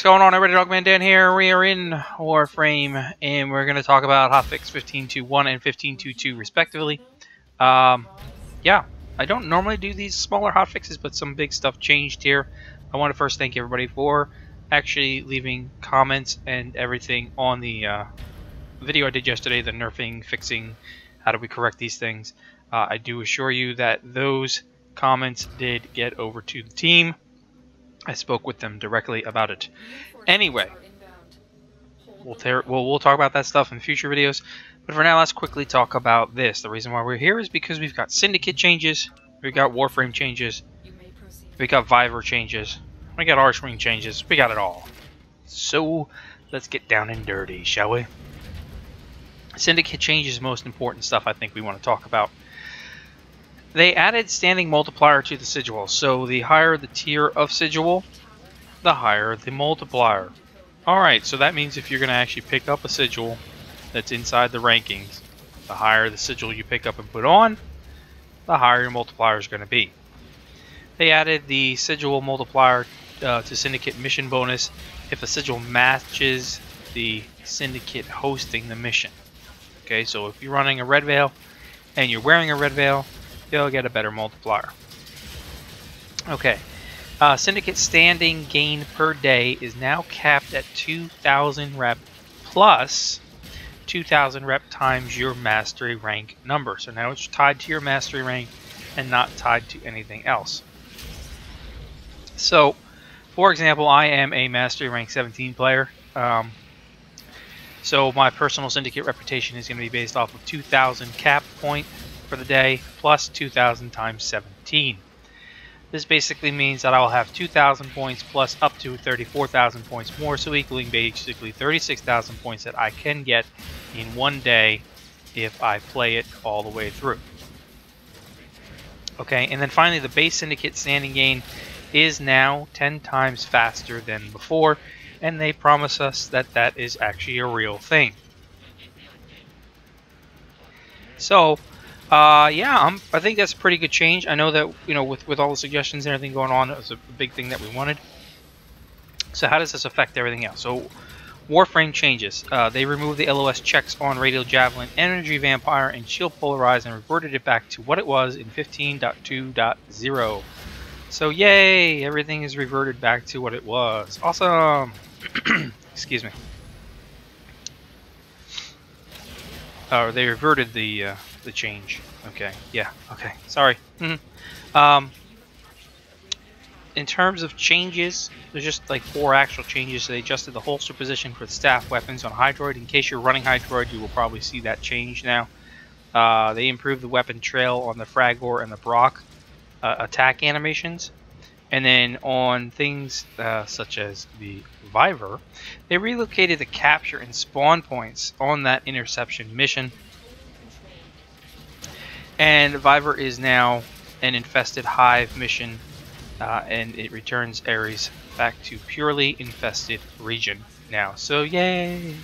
What's going on, everybody? Dogman Dan here. We are in Warframe, and we're going to talk about Hotfix 15.2.1 and 15.2.2 respectively. Yeah, I don't normally do these smaller hotfixes, but some big stuff changed here. I want to first thank everybody for actually leaving comments and everything on the video I did yesterday, the nerfing, fixing, how do we correct these things. I do assure you that those comments did get over to the team. I spoke with them directly about it. Anyway, we'll talk about that stuff in future videos. But for now, let's quickly talk about this. The reason why we're here is because we've got Syndicate changes, we've got Warframe changes, we got Viver changes, we got Archwing changes, we got it all. So let's get down and dirty, shall we? Syndicate changes, most important stuff I think we want to talk about. They added standing multiplier to the sigil, so the higher the tier of sigil, the higher the multiplier. Alright, so that means if you're going to actually pick up a sigil that's inside the rankings, the higher the sigil you pick up and put on, the higher your multiplier is going to be. They added the sigil multiplier to Syndicate mission bonus if a sigil matches the Syndicate hosting the mission. Okay, so if you're running a red veil and you're wearing a red veil, you'll get a better multiplier. Okay, Syndicate standing gain per day is now capped at 2,000 rep plus 2,000 rep times your mastery rank number. So now it's tied to your mastery rank and not tied to anything else. So, for example, I am a mastery rank 17 player. So my personal Syndicate reputation is going to be based off of 2,000 cap point for the day plus 2,000 times 17. This basically means that I will have 2,000 points plus up to 34,000 points more, so equaling basically 36,000 points that I can get in one day if I play it all the way through. Okay, and then finally the base Syndicate standing gain is now 10 times faster than before, and they promise us that that is actually a real thing. So yeah, I think that's a pretty good change. I know that, you know, with all the suggestions and everything going on, it was a big thing that we wanted. So how does this affect everything else? So Warframe changes. They removed the LOS checks on Radial Javelin, Energy Vampire, and Shield Polarize and reverted it back to what it was in 15.2.0. So yay, everything is reverted back to what it was. Awesome. Excuse me. They reverted the change. Okay, yeah, okay, sorry. In terms of changes, there's just like 4 actual changes. So they adjusted the holster position for the staff weapons on Hydroid. In case you're running Hydroid, you will probably see that change now. They improved the weapon trail on the Fragor and the Brock attack animations. And then on things such as the Viver, they relocated the capture and spawn points on that interception mission. And Viver is now an infested hive mission, and it returns Ares back to purely infested region now. So yay!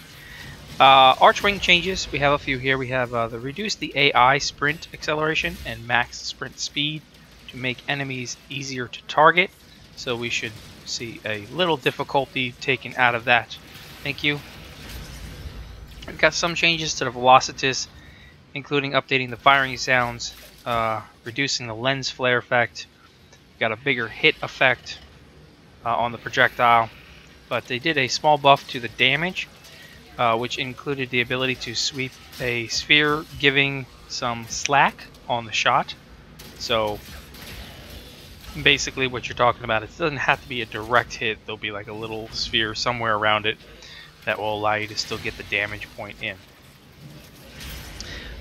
Archwing changes. We have a few here. We have the reduced the AI sprint acceleration and max sprint speed to make enemies easier to target. So we should see a little difficulty taken out of that. Thank you. We've got some changes to the Velocitus, including updating the firing sounds, reducing the lens flare effect. We've got a bigger hit effect on the projectile, but they did a small buff to the damage, which included the ability to sweep a sphere, giving some slack on the shot. So basically what you're talking about, it doesn't have to be a direct hit. There'll be like a little sphere somewhere around it that will allow you to still get the damage point in.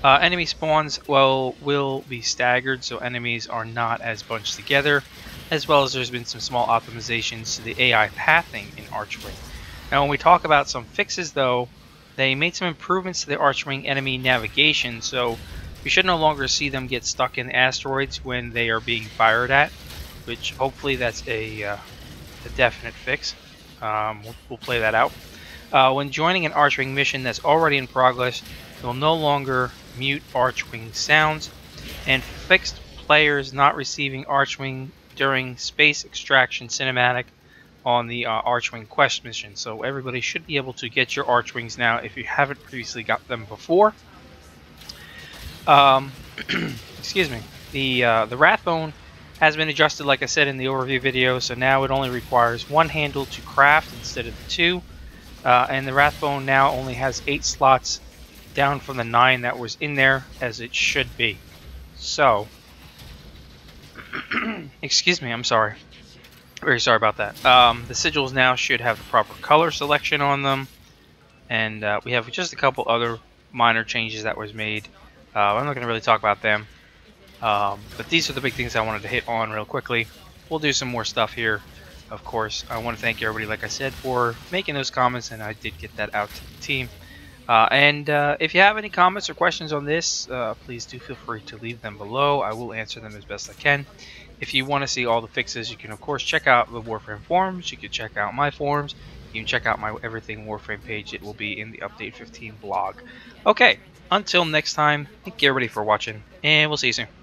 Enemy spawns will be staggered, so enemies are not as bunched together, as well as there's been some small optimizations to the AI pathing in Archwing. Now when we talk about some fixes though, they made some improvements to the Archwing enemy navigation, so we should no longer see them get stuck in asteroids when they are being fired at, which hopefully that's a definite fix. We'll play that out. When joining an Archwing mission that's already in progress, you'll no longer mute Archwing sounds, and fixed players not receiving Archwing during Space Extraction Cinematic on the Archwing quest mission. So everybody should be able to get your Archwings now if you haven't previously got them before. Excuse me. The Wrathbone has been adjusted, like I said in the overview video, so now it only requires 1 handle to craft instead of the 2. And the Wrathbone now only has 8 slots, down from the 9 that was in there, as it should be. So, excuse me, I'm sorry. Very sorry about that. The sigils now should have the proper color selection on them, and we have just a couple other minor changes that was made. I'm not going to really talk about them, but these are the big things I wanted to hit on real quickly. We'll do some more stuff here, of course. I want to thank everybody, like I said, for making those comments, and I did get that out to the team. If you have any comments or questions on this, please do feel free to leave them below. I will answer them as best I can. If you want to see all the fixes, you can of course check out the Warframe forums. You can check out my forums. You can check out my Everything Warframe page. It will be in the Update 15 blog. Okay, until next time, thank you everybody for watching, and we'll see you soon.